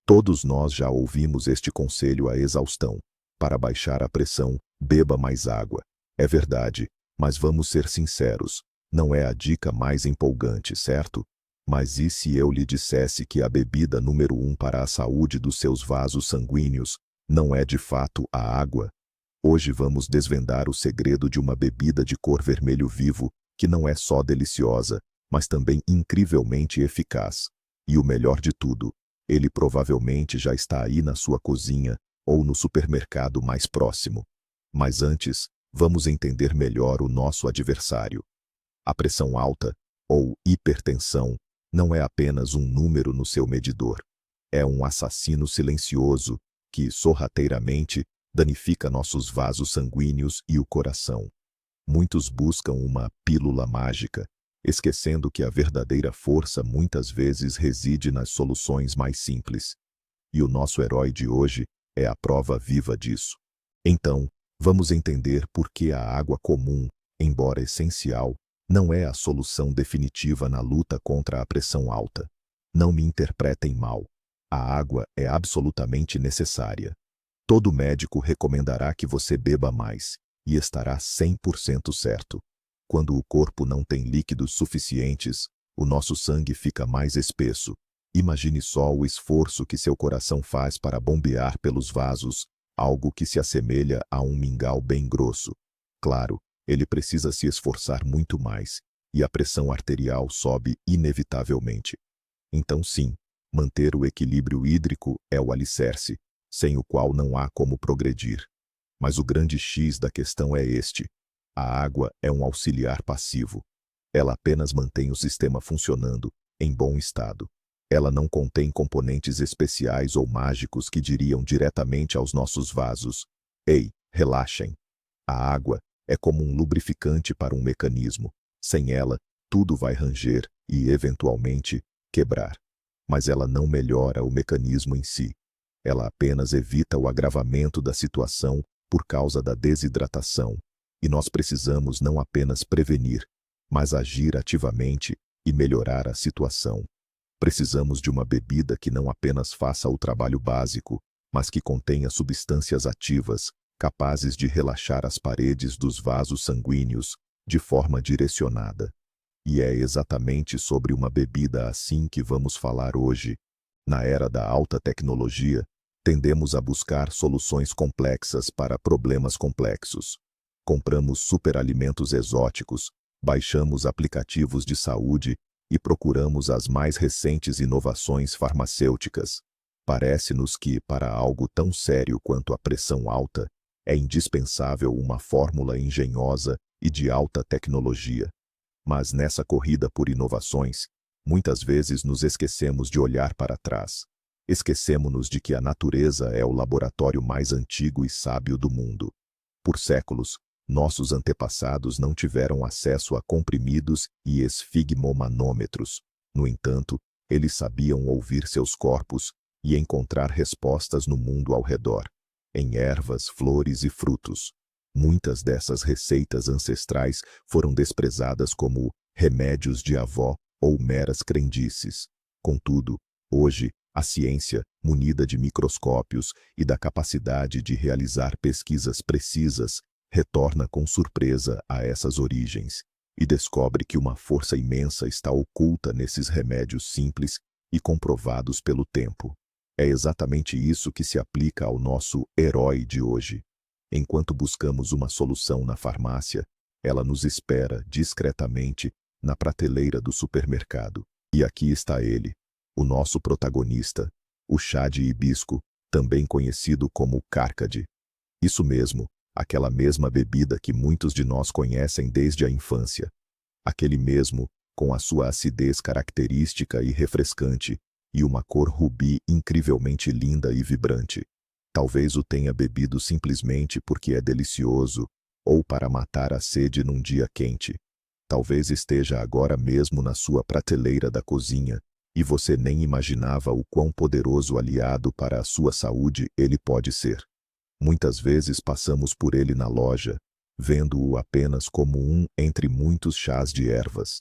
Todos nós já ouvimos este conselho à exaustão. Para baixar a pressão, beba mais água. É verdade, mas vamos ser sinceros, não é a dica mais empolgante, certo? Mas e se eu lhe dissesse que a bebida número 1 para a saúde dos seus vasos sanguíneos não é de fato a água? Hoje vamos desvendar o segredo de uma bebida de cor vermelho vivo que não é só deliciosa, mas também incrivelmente eficaz. E o melhor de tudo, ele provavelmente já está aí na sua cozinha ou no supermercado mais próximo. Mas antes, vamos entender melhor o nosso adversário. A pressão alta, ou hipertensão, não é apenas um número no seu medidor. É um assassino silencioso que, sorrateiramente, danifica nossos vasos sanguíneos e o coração. Muitos buscam uma pílula mágica, esquecendo que a verdadeira força muitas vezes reside nas soluções mais simples. E o nosso herói de hoje é a prova viva disso. Então, vamos entender por que a água comum, embora essencial, não é a solução definitiva na luta contra a pressão alta. Não me interpretem mal. A água é absolutamente necessária. Todo médico recomendará que você beba mais, e estará 100% certo. Quando o corpo não tem líquidos suficientes, o nosso sangue fica mais espesso. Imagine só o esforço que seu coração faz para bombear pelos vasos, algo que se assemelha a um mingau bem grosso. Claro, ele precisa se esforçar muito mais, e a pressão arterial sobe inevitavelmente. Então sim, manter o equilíbrio hídrico é o alicerce, sem o qual não há como progredir. Mas o grande X da questão é este: a água é um auxiliar passivo. Ela apenas mantém o sistema funcionando, em bom estado. Ela não contém componentes especiais ou mágicos que diriam diretamente aos nossos vasos: ei, relaxem. A água é como um lubrificante para um mecanismo. Sem ela, tudo vai ranger e, eventualmente, quebrar. Mas ela não melhora o mecanismo em si. Ela apenas evita o agravamento da situação por causa da desidratação. E nós precisamos não apenas prevenir, mas agir ativamente e melhorar a situação. Precisamos de uma bebida que não apenas faça o trabalho básico, mas que contenha substâncias ativas, capazes de relaxar as paredes dos vasos sanguíneos de forma direcionada. E é exatamente sobre uma bebida assim que vamos falar hoje. Na era da alta tecnologia, tendemos a buscar soluções complexas para problemas complexos. Compramos superalimentos exóticos, baixamos aplicativos de saúde e procuramos as mais recentes inovações farmacêuticas. Parece-nos que, para algo tão sério quanto a pressão alta, é indispensável uma fórmula engenhosa e de alta tecnologia. Mas nessa corrida por inovações, muitas vezes nos esquecemos de olhar para trás. Esquecemo-nos de que a natureza é o laboratório mais antigo e sábio do mundo. Por séculos, nossos antepassados não tiveram acesso a comprimidos e esfigmomanômetros. No entanto, eles sabiam ouvir seus corpos e encontrar respostas no mundo ao redor, em ervas, flores e frutos. Muitas dessas receitas ancestrais foram desprezadas como remédios de avó ou meras crendices. Contudo, hoje, a ciência, munida de microscópios e da capacidade de realizar pesquisas precisas, retorna com surpresa a essas origens e descobre que uma força imensa está oculta nesses remédios simples e comprovados pelo tempo. É exatamente isso que se aplica ao nosso herói de hoje. Enquanto buscamos uma solução na farmácia, ela nos espera discretamente na prateleira do supermercado. E aqui está ele, o nosso protagonista, o chá de hibisco, também conhecido como cárcade. Isso mesmo, aquela mesma bebida que muitos de nós conhecem desde a infância. Aquele mesmo, com a sua acidez característica e refrescante, e uma cor rubi incrivelmente linda e vibrante. Talvez o tenha bebido simplesmente porque é delicioso, ou para matar a sede num dia quente. Talvez esteja agora mesmo na sua prateleira da cozinha, e você nem imaginava o quão poderoso aliado para a sua saúde ele pode ser. Muitas vezes passamos por ele na loja, vendo-o apenas como um entre muitos chás de ervas.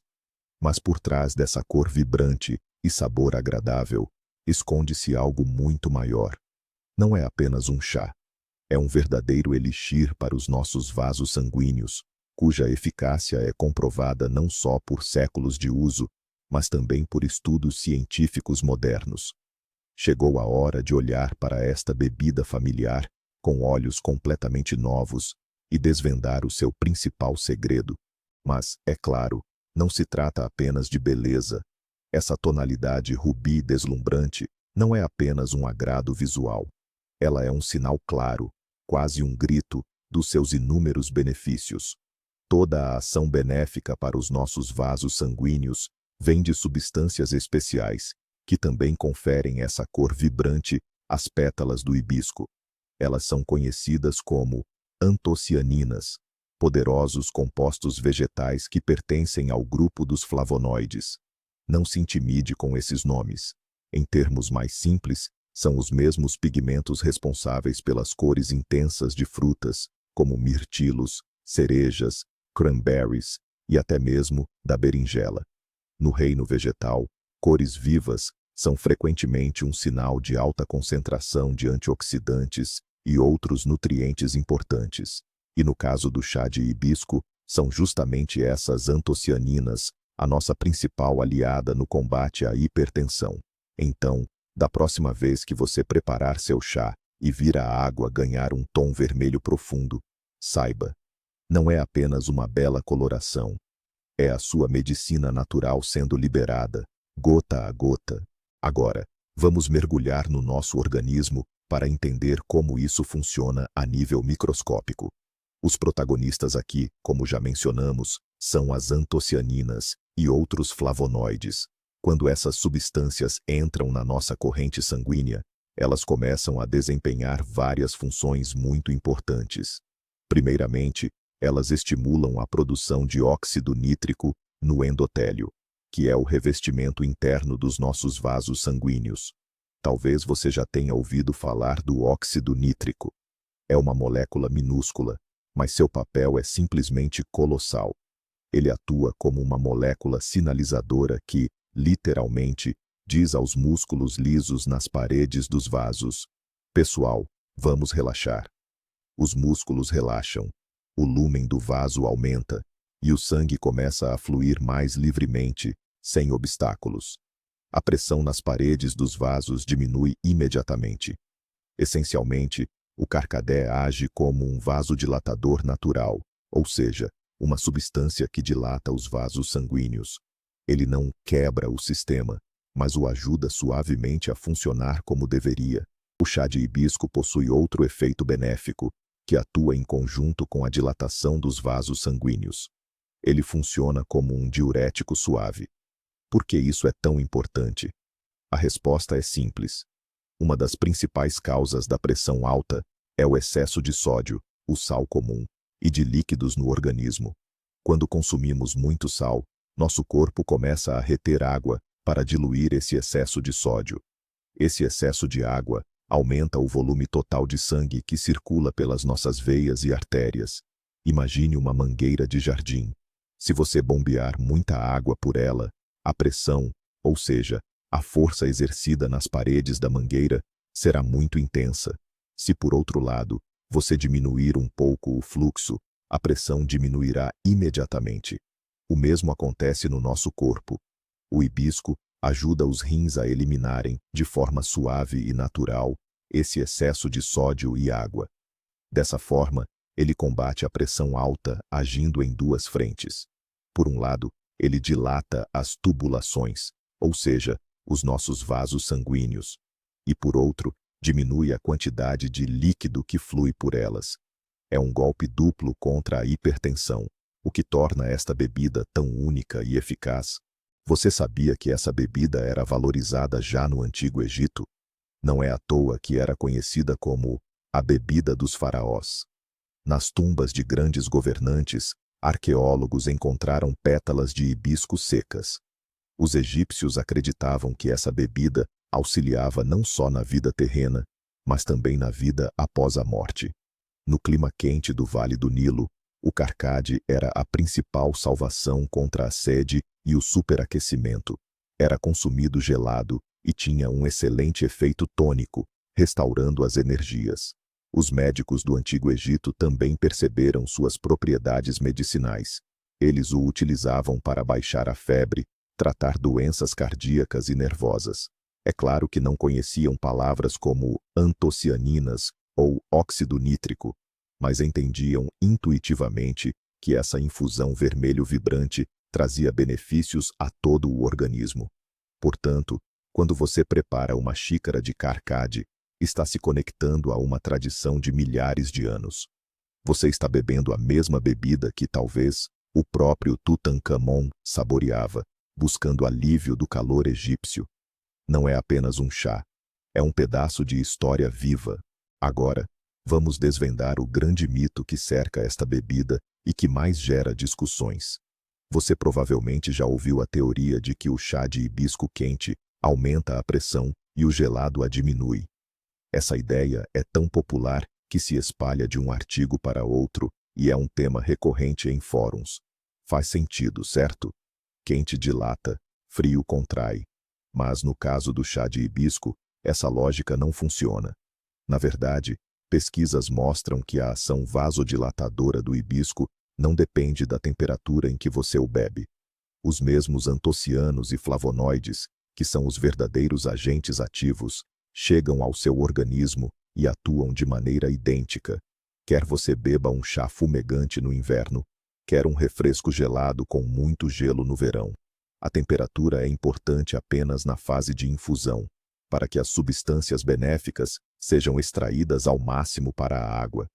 Mas por trás dessa cor vibrante e sabor agradável, esconde-se algo muito maior. Não é apenas um chá. É um verdadeiro elixir para os nossos vasos sanguíneos, cuja eficácia é comprovada não só por séculos de uso, mas também por estudos científicos modernos. Chegou a hora de olhar para esta bebida familiar com olhos completamente novos e desvendar o seu principal segredo. Mas, é claro, não se trata apenas de beleza. Essa tonalidade rubi deslumbrante não é apenas um agrado visual. Ela é um sinal claro, quase um grito, dos seus inúmeros benefícios. Toda a ação benéfica para os nossos vasos sanguíneos vem de substâncias especiais, que também conferem essa cor vibrante às pétalas do hibisco. Elas são conhecidas como antocianinas, poderosos compostos vegetais que pertencem ao grupo dos flavonoides. Não se intimide com esses nomes. Em termos mais simples, são os mesmos pigmentos responsáveis pelas cores intensas de frutas, como mirtilos, cerejas, cranberries e até mesmo da berinjela. No reino vegetal, cores vivas são frequentemente um sinal de alta concentração de antioxidantes e outros nutrientes importantes. E no caso do chá de hibisco, são justamente essas antocianinas a nossa principal aliada no combate à hipertensão. Então, da próxima vez que você preparar seu chá e vir a água ganhar um tom vermelho profundo, saiba, não é apenas uma bela coloração. É a sua medicina natural sendo liberada, gota a gota. Agora, vamos mergulhar no nosso organismo para entender como isso funciona a nível microscópico. Os protagonistas aqui, como já mencionamos, são as antocianinas e outros flavonoides. Quando essas substâncias entram na nossa corrente sanguínea, elas começam a desempenhar várias funções muito importantes. Primeiramente, elas estimulam a produção de óxido nítrico no endotélio, que é o revestimento interno dos nossos vasos sanguíneos. Talvez você já tenha ouvido falar do óxido nítrico. É uma molécula minúscula, mas seu papel é simplesmente colossal. Ele atua como uma molécula sinalizadora que, literalmente, diz aos músculos lisos nas paredes dos vasos: pessoal, vamos relaxar. Os músculos relaxam, o lúmen do vaso aumenta, e o sangue começa a fluir mais livremente, sem obstáculos. A pressão nas paredes dos vasos diminui imediatamente. Essencialmente, o carcadé age como um vasodilatador natural, ou seja, uma substância que dilata os vasos sanguíneos. Ele não quebra o sistema, mas o ajuda suavemente a funcionar como deveria. O chá de hibisco possui outro efeito benéfico, que atua em conjunto com a dilatação dos vasos sanguíneos. Ele funciona como um diurético suave. Por que isso é tão importante? A resposta é simples. Uma das principais causas da pressão alta é o excesso de sódio, o sal comum, e de líquidos no organismo. Quando consumimos muito sal, nosso corpo começa a reter água para diluir esse excesso de sódio. Esse excesso de água aumenta o volume total de sangue que circula pelas nossas veias e artérias. Imagine uma mangueira de jardim. Se você bombear muita água por ela, a pressão, ou seja, a força exercida nas paredes da mangueira, será muito intensa. Se, por outro lado, você diminuir um pouco o fluxo, a pressão diminuirá imediatamente. O mesmo acontece no nosso corpo. O hibisco ajuda os rins a eliminarem, de forma suave e natural, esse excesso de sódio e água. Dessa forma, ele combate a pressão alta agindo em duas frentes. Por um lado, ele dilata as tubulações, ou seja, os nossos vasos sanguíneos, e por outro, diminui a quantidade de líquido que flui por elas. É um golpe duplo contra a hipertensão, o que torna esta bebida tão única e eficaz. Você sabia que essa bebida era valorizada já no Antigo Egito? Não é à toa que era conhecida como a bebida dos faraós. Nas tumbas de grandes governantes, arqueólogos encontraram pétalas de hibisco secas. Os egípcios acreditavam que essa bebida auxiliava não só na vida terrena, mas também na vida após a morte. No clima quente do Vale do Nilo, o carcade era a principal salvação contra a sede e o superaquecimento. Era consumido gelado e tinha um excelente efeito tônico, restaurando as energias. Os médicos do Antigo Egito também perceberam suas propriedades medicinais. Eles o utilizavam para baixar a febre, tratar doenças cardíacas e nervosas. É claro que não conheciam palavras como antocianinas ou óxido nítrico, mas entendiam intuitivamente que essa infusão vermelho vibrante trazia benefícios a todo o organismo. Portanto, quando você prepara uma xícara de carcade, está se conectando a uma tradição de milhares de anos. Você está bebendo a mesma bebida que talvez o próprio Tutankhamon saboreava, buscando alívio do calor egípcio. Não é apenas um chá, é um pedaço de história viva. Agora, vamos desvendar o grande mito que cerca esta bebida e que mais gera discussões. Você provavelmente já ouviu a teoria de que o chá de hibisco quente aumenta a pressão e o gelado a diminui. Essa ideia é tão popular que se espalha de um artigo para outro e é um tema recorrente em fóruns. Faz sentido, certo? Quente dilata, frio contrai. Mas no caso do chá de hibisco, essa lógica não funciona. Na verdade, pesquisas mostram que a ação vasodilatadora do hibisco não depende da temperatura em que você o bebe. Os mesmos antocianos e flavonoides, que são os verdadeiros agentes ativos, chegam ao seu organismo e atuam de maneira idêntica. Quer você beba um chá fumegante no inverno, quer um refresco gelado com muito gelo no verão. A temperatura é importante apenas na fase de infusão, para que as substâncias benéficas sejam extraídas ao máximo para a água.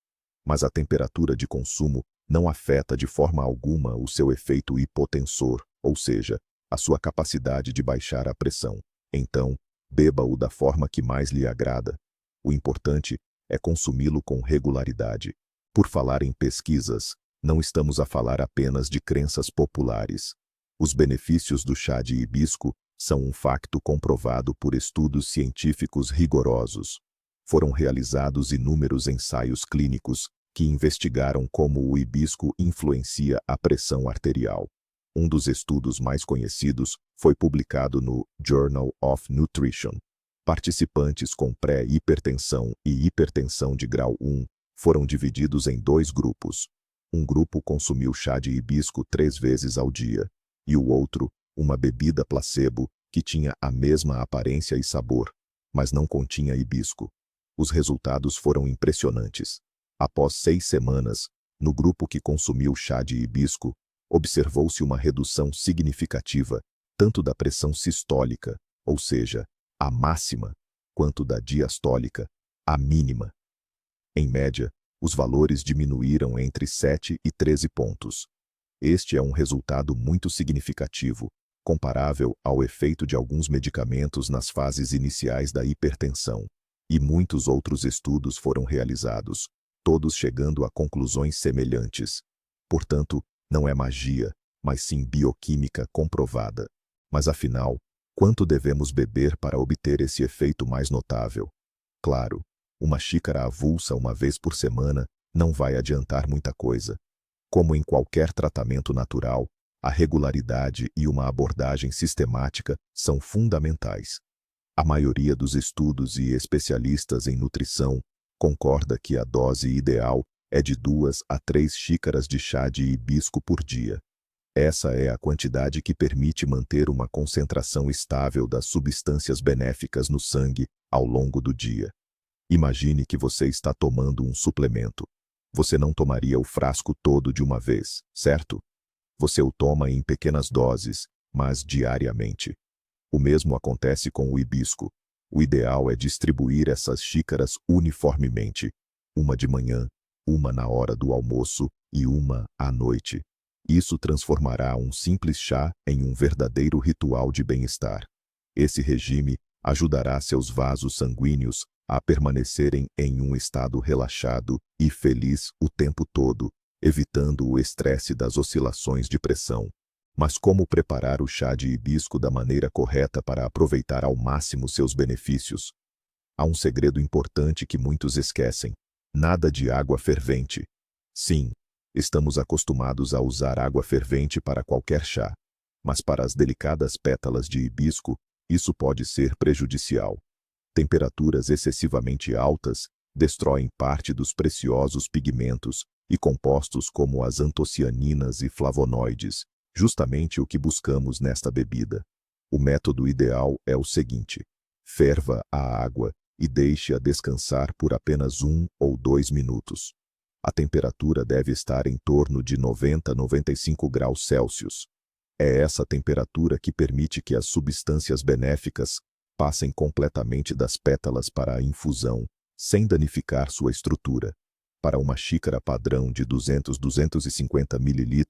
Mas a temperatura de consumo não afeta de forma alguma o seu efeito hipotensor, ou seja, a sua capacidade de baixar a pressão. Então, beba-o da forma que mais lhe agrada. O importante é consumi-lo com regularidade. Por falar em pesquisas, não estamos a falar apenas de crenças populares. Os benefícios do chá de hibisco são um facto comprovado por estudos científicos rigorosos. Foram realizados inúmeros ensaios clínicos que investigaram como o hibisco influencia a pressão arterial. Um dos estudos mais conhecidos foi publicado no Journal of Nutrition. Participantes com pré-hipertensão e hipertensão de grau 1 foram divididos em 2 grupos. Um grupo consumiu chá de hibisco 3 vezes ao dia, e o outro, uma bebida placebo, que tinha a mesma aparência e sabor, mas não continha hibisco. Os resultados foram impressionantes. Após 6 semanas, no grupo que consumiu chá de hibisco, observou-se uma redução significativa, tanto da pressão sistólica, ou seja, a máxima, quanto da diastólica, a mínima. Em média, os valores diminuíram entre 7 e 13 pontos. Este é um resultado muito significativo, comparável ao efeito de alguns medicamentos nas fases iniciais da hipertensão. E muitos outros estudos foram realizados, todos chegando a conclusões semelhantes. Portanto, não é magia, mas sim bioquímica comprovada. Mas afinal, quanto devemos beber para obter esse efeito mais notável? Claro, uma xícara avulsa uma vez por semana não vai adiantar muita coisa. Como em qualquer tratamento natural, a regularidade e uma abordagem sistemática são fundamentais. A maioria dos estudos e especialistas em nutrição concorda que a dose ideal é de 2 a 3 xícaras de chá de hibisco por dia. Essa é a quantidade que permite manter uma concentração estável das substâncias benéficas no sangue ao longo do dia. Imagine que você está tomando um suplemento. Você não tomaria o frasco todo de uma vez, certo? Você o toma em pequenas doses, mas diariamente. O mesmo acontece com o hibisco. O ideal é distribuir essas xícaras uniformemente, uma de manhã, uma na hora do almoço e uma à noite. Isso transformará um simples chá em um verdadeiro ritual de bem-estar. Esse regime ajudará seus vasos sanguíneos a permanecerem em um estado relaxado e feliz o tempo todo, evitando o estresse das oscilações de pressão. Mas como preparar o chá de hibisco da maneira correta para aproveitar ao máximo seus benefícios? Há um segredo importante que muitos esquecem: nada de água fervente. Sim, estamos acostumados a usar água fervente para qualquer chá, mas para as delicadas pétalas de hibisco, Isso pode ser prejudicial. Temperaturas excessivamente altas destroem parte dos preciosos pigmentos e compostos como as antocianinas e flavonoides, justamente o que buscamos nesta bebida. O método ideal é o seguinte: ferva a água e deixe-a descansar por apenas 1 ou 2 minutos. A temperatura deve estar em torno de 90 a 95 graus Celsius. É essa temperatura que permite que as substâncias benéficas passem completamente das pétalas para a infusão, sem danificar sua estrutura. Para uma xícara padrão de 200-250 ml,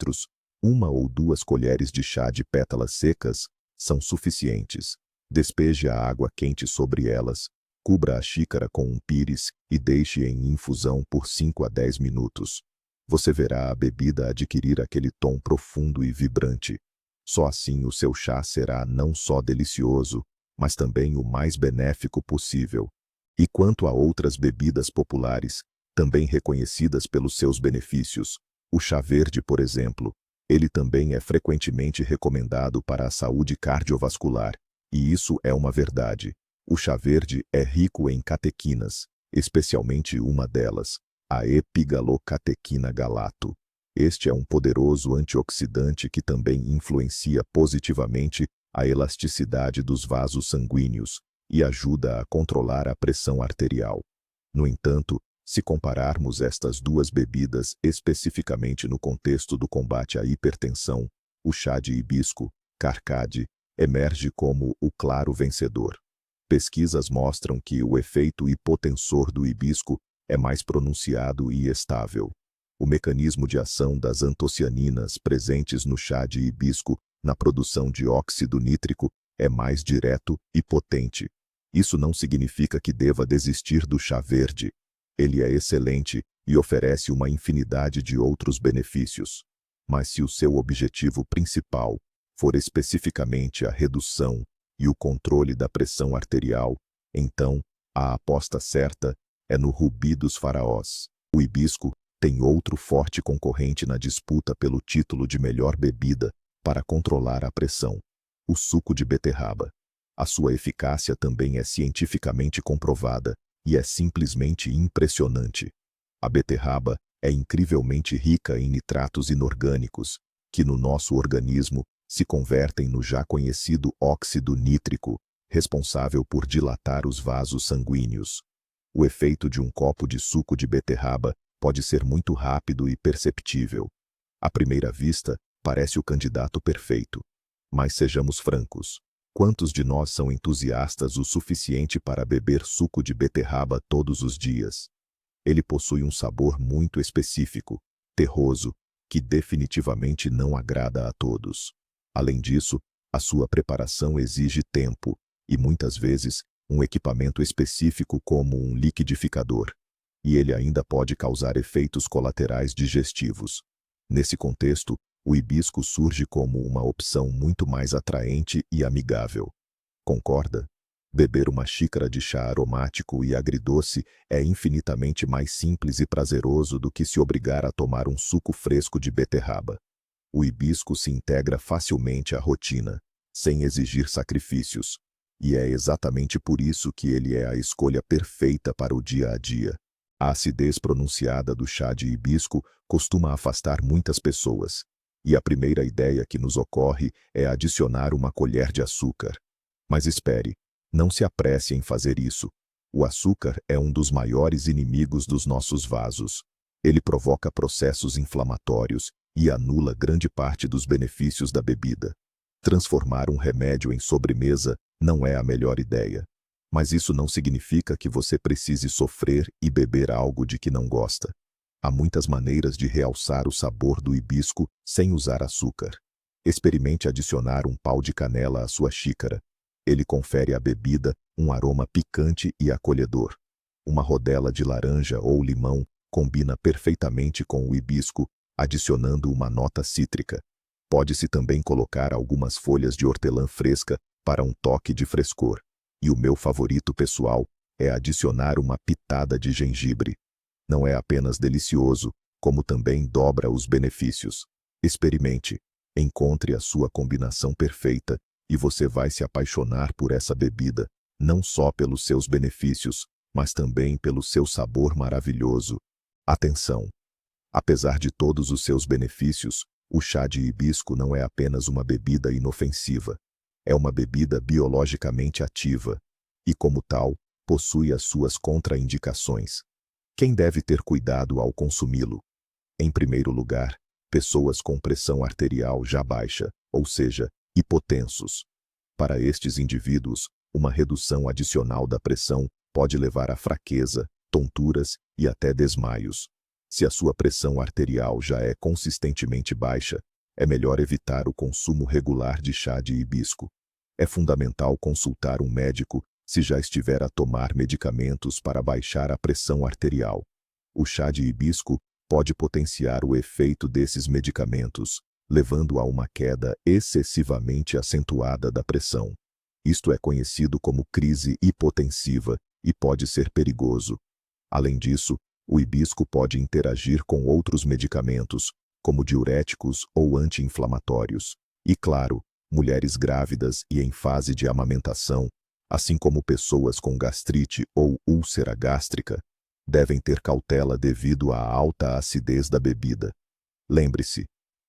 1 ou 2 colheres de chá de pétalas secas são suficientes. Despeje a água quente sobre elas, cubra a xícara com um pires e deixe em infusão por 5 a 10 minutos. Você verá a bebida adquirir aquele tom profundo e vibrante. Só assim o seu chá será não só delicioso, mas também o mais benéfico possível. E quanto a outras bebidas populares, também reconhecidas pelos seus benefícios, o chá verde, por exemplo, ele também é frequentemente recomendado para a saúde cardiovascular, e isso é uma verdade. O chá verde é rico em catequinas, especialmente uma delas, a epigalocatequina galato. Este é um poderoso antioxidante que também influencia positivamente a elasticidade dos vasos sanguíneos e ajuda a controlar a pressão arterial. No entanto, se compararmos estas duas bebidas especificamente no contexto do combate à hipertensão, o chá de hibisco, Carcade, emerge como o claro vencedor. Pesquisas mostram que o efeito hipotensor do hibisco é mais pronunciado e estável. O mecanismo de ação das antocianinas presentes no chá de hibisco na produção de óxido nítrico é mais direto e potente. Isso não significa que deva desistir do chá verde. Ele é excelente e oferece uma infinidade de outros benefícios. Mas se o seu objetivo principal for especificamente a redução e o controle da pressão arterial, então a aposta certa é no Rubi dos Faraós. O hibisco tem outro forte concorrente na disputa pelo título de melhor bebida para controlar a pressão: o suco de beterraba. A sua eficácia também é cientificamente comprovada e é simplesmente impressionante. A beterraba é incrivelmente rica em nitratos inorgânicos, que no nosso organismo se convertem no já conhecido óxido nítrico, responsável por dilatar os vasos sanguíneos. O efeito de um copo de suco de beterraba pode ser muito rápido e perceptível. À primeira vista, parece o candidato perfeito. Mas sejamos francos. Quantos de nós são entusiastas o suficiente para beber suco de beterraba todos os dias? Ele possui um sabor muito específico, terroso, que definitivamente não agrada a todos. Além disso, a sua preparação exige tempo e, muitas vezes, um equipamento específico como um liquidificador. E ele ainda pode causar efeitos colaterais digestivos. Nesse contexto, o hibisco surge como uma opção muito mais atraente e amigável. Concorda? Beber uma xícara de chá aromático e agridoce é infinitamente mais simples e prazeroso do que se obrigar a tomar um suco fresco de beterraba. O hibisco se integra facilmente à rotina, sem exigir sacrifícios, e é exatamente por isso que ele é a escolha perfeita para o dia a dia. A acidez pronunciada do chá de hibisco costuma afastar muitas pessoas, e a primeira ideia que nos ocorre é adicionar uma colher de açúcar. Mas espere, não se apresse em fazer isso. O açúcar é um dos maiores inimigos dos nossos vasos. Ele provoca processos inflamatórios e anula grande parte dos benefícios da bebida. Transformar um remédio em sobremesa não é a melhor ideia. Mas isso não significa que você precise sofrer e beber algo de que não gosta. Há muitas maneiras de realçar o sabor do hibisco sem usar açúcar. Experimente adicionar um pau de canela à sua xícara. Ele confere à bebida um aroma picante e acolhedor. Uma rodela de laranja ou limão combina perfeitamente com o hibisco, adicionando uma nota cítrica. Pode-se também colocar algumas folhas de hortelã fresca para um toque de frescor. E o meu favorito pessoal é adicionar uma pitada de gengibre. Não é apenas delicioso, como também dobra os benefícios. Experimente, encontre a sua combinação perfeita e você vai se apaixonar por essa bebida, não só pelos seus benefícios, mas também pelo seu sabor maravilhoso. Atenção! Apesar de todos os seus benefícios, o chá de hibisco não é apenas uma bebida inofensiva. É uma bebida biologicamente ativa e, como tal, possui as suas contraindicações. Quem deve ter cuidado ao consumi-lo? Em primeiro lugar, pessoas com pressão arterial já baixa, ou seja, hipotensos. Para estes indivíduos, uma redução adicional da pressão pode levar a fraqueza, tonturas e até desmaios. Se a sua pressão arterial já é consistentemente baixa, é melhor evitar o consumo regular de chá de hibisco. É fundamental consultar um médico se já estiver a tomar medicamentos para baixar a pressão arterial. O chá de hibisco pode potenciar o efeito desses medicamentos, levando a uma queda excessivamente acentuada da pressão. Isto é conhecido como crise hipotensiva e pode ser perigoso. Além disso, o hibisco pode interagir com outros medicamentos, como diuréticos ou anti-inflamatórios. E, claro, mulheres grávidas e em fase de amamentação, assim como pessoas com gastrite ou úlcera gástrica, devem ter cautela devido à alta acidez da bebida. Lembre-se,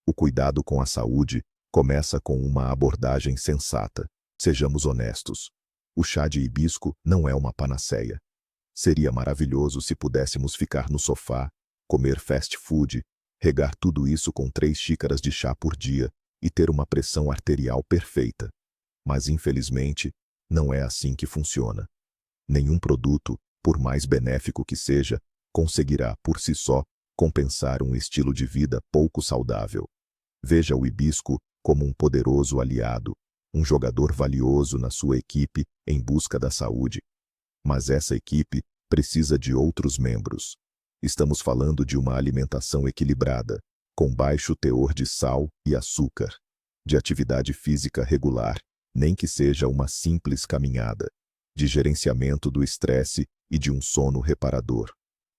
o cuidado com a saúde começa com uma abordagem sensata. Sejamos honestos. O chá de hibisco não é uma panaceia. Seria maravilhoso se pudéssemos ficar no sofá, comer fast food, regar tudo isso com 3 xícaras de chá por dia e ter uma pressão arterial perfeita. Mas, infelizmente, não é assim que funciona. Nenhum produto, por mais benéfico que seja, conseguirá, por si só, compensar um estilo de vida pouco saudável. Veja o hibisco como um poderoso aliado, um jogador valioso na sua equipe em busca da saúde. Mas essa equipe precisa de outros membros. Estamos falando de uma alimentação equilibrada, com baixo teor de sal e açúcar, de atividade física regular, nem que seja uma simples caminhada, de gerenciamento do estresse e de um sono reparador.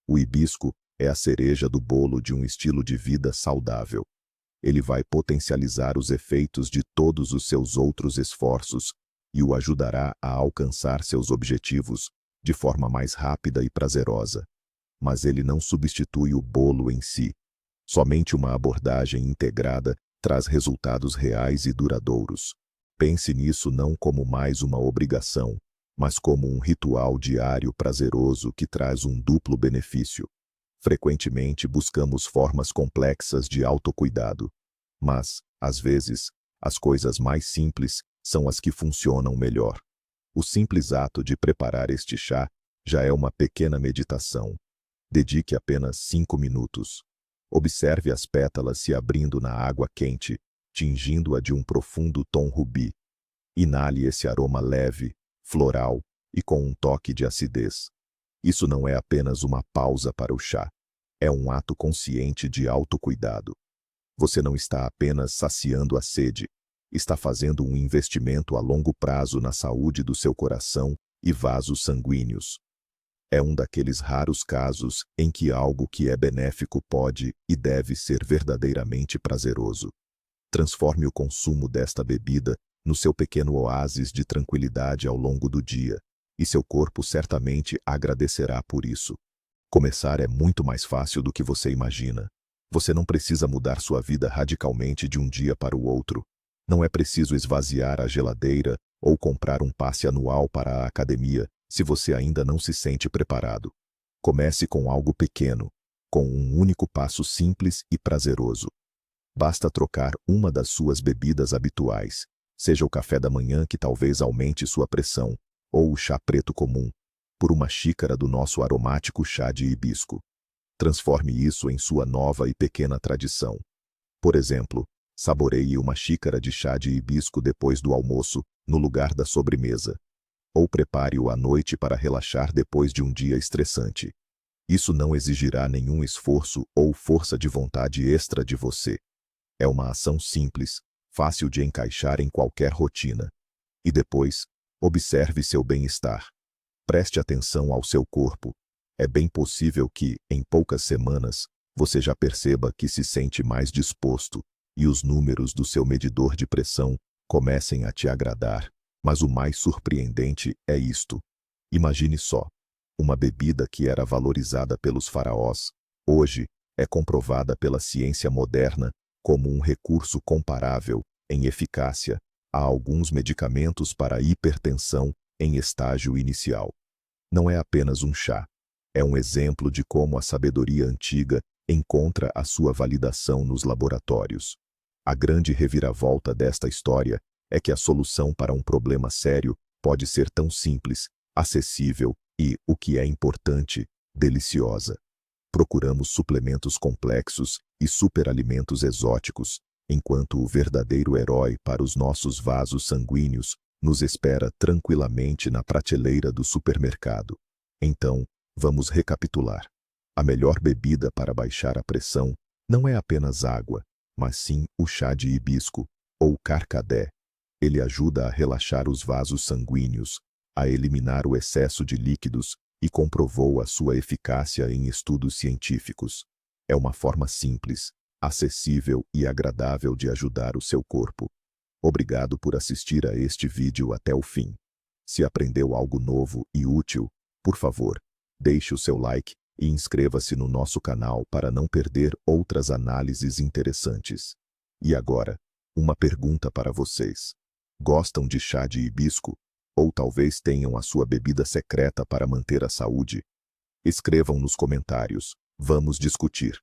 O hibisco é a cereja do bolo de um estilo de vida saudável. Ele vai potencializar os efeitos de todos os seus outros esforços e o ajudará a alcançar seus objetivos de forma mais rápida e prazerosa. Mas ele não substitui o bolo em si. Somente uma abordagem integrada traz resultados reais e duradouros. Pense nisso não como mais uma obrigação, mas como um ritual diário prazeroso que traz um duplo benefício. Frequentemente buscamos formas complexas de autocuidado, mas, às vezes, as coisas mais simples são as que funcionam melhor. O simples ato de preparar este chá já é uma pequena meditação. Dedique apenas 5 minutos. Observe as pétalas se abrindo na água quente, tingindo-a de um profundo tom rubi. Inale esse aroma leve, floral e com um toque de acidez. Isso não é apenas uma pausa para o chá. É um ato consciente de autocuidado. Você não está apenas saciando a sede, está fazendo um investimento a longo prazo na saúde do seu coração e vasos sanguíneos. É um daqueles raros casos em que algo que é benéfico pode e deve ser verdadeiramente prazeroso. Transforme o consumo desta bebida no seu pequeno oásis de tranquilidade ao longo do dia, e seu corpo certamente agradecerá por isso. Começar é muito mais fácil do que você imagina. Você não precisa mudar sua vida radicalmente de um dia para o outro. Não é preciso esvaziar a geladeira ou comprar um passe anual para a academia se você ainda não se sente preparado. Comece com algo pequeno, com um único passo simples e prazeroso. Basta trocar uma das suas bebidas habituais, seja o café da manhã que talvez aumente sua pressão, ou o chá preto comum, por uma xícara do nosso aromático chá de hibisco. Transforme isso em sua nova e pequena tradição. Por exemplo, saboreie uma xícara de chá de hibisco depois do almoço, no lugar da sobremesa. Ou prepare-o à noite para relaxar depois de um dia estressante. Isso não exigirá nenhum esforço ou força de vontade extra de você. É uma ação simples, fácil de encaixar em qualquer rotina. E depois, observe seu bem-estar. Preste atenção ao seu corpo. É bem possível que, em poucas semanas, você já perceba que se sente mais disposto, e os números do seu medidor de pressão comecem a te agradar, mas o mais surpreendente é isto. Imagine só, uma bebida que era valorizada pelos faraós, hoje é comprovada pela ciência moderna como um recurso comparável em eficácia a alguns medicamentos para hipertensão em estágio inicial. Não é apenas um chá, é um exemplo de como a sabedoria antiga encontra a sua validação nos laboratórios. A grande reviravolta desta história é que a solução para um problema sério pode ser tão simples, acessível e, o que é importante, deliciosa. Procuramos suplementos complexos e superalimentos exóticos, enquanto o verdadeiro herói para os nossos vasos sanguíneos nos espera tranquilamente na prateleira do supermercado. Então, vamos recapitular. A melhor bebida para baixar a pressão não é apenas água, mas sim o chá de hibisco, ou carcadé. Ele ajuda a relaxar os vasos sanguíneos, a eliminar o excesso de líquidos e comprovou a sua eficácia em estudos científicos. É uma forma simples, acessível e agradável de ajudar o seu corpo. Obrigado por assistir a este vídeo até o fim. Se aprendeu algo novo e útil, por favor, deixe o seu like e inscreva-se no nosso canal para não perder outras análises interessantes. E agora, uma pergunta para vocês. Gostam de chá de hibisco? Ou talvez tenham a sua bebida secreta para manter a saúde? Escrevam nos comentários. Vamos discutir.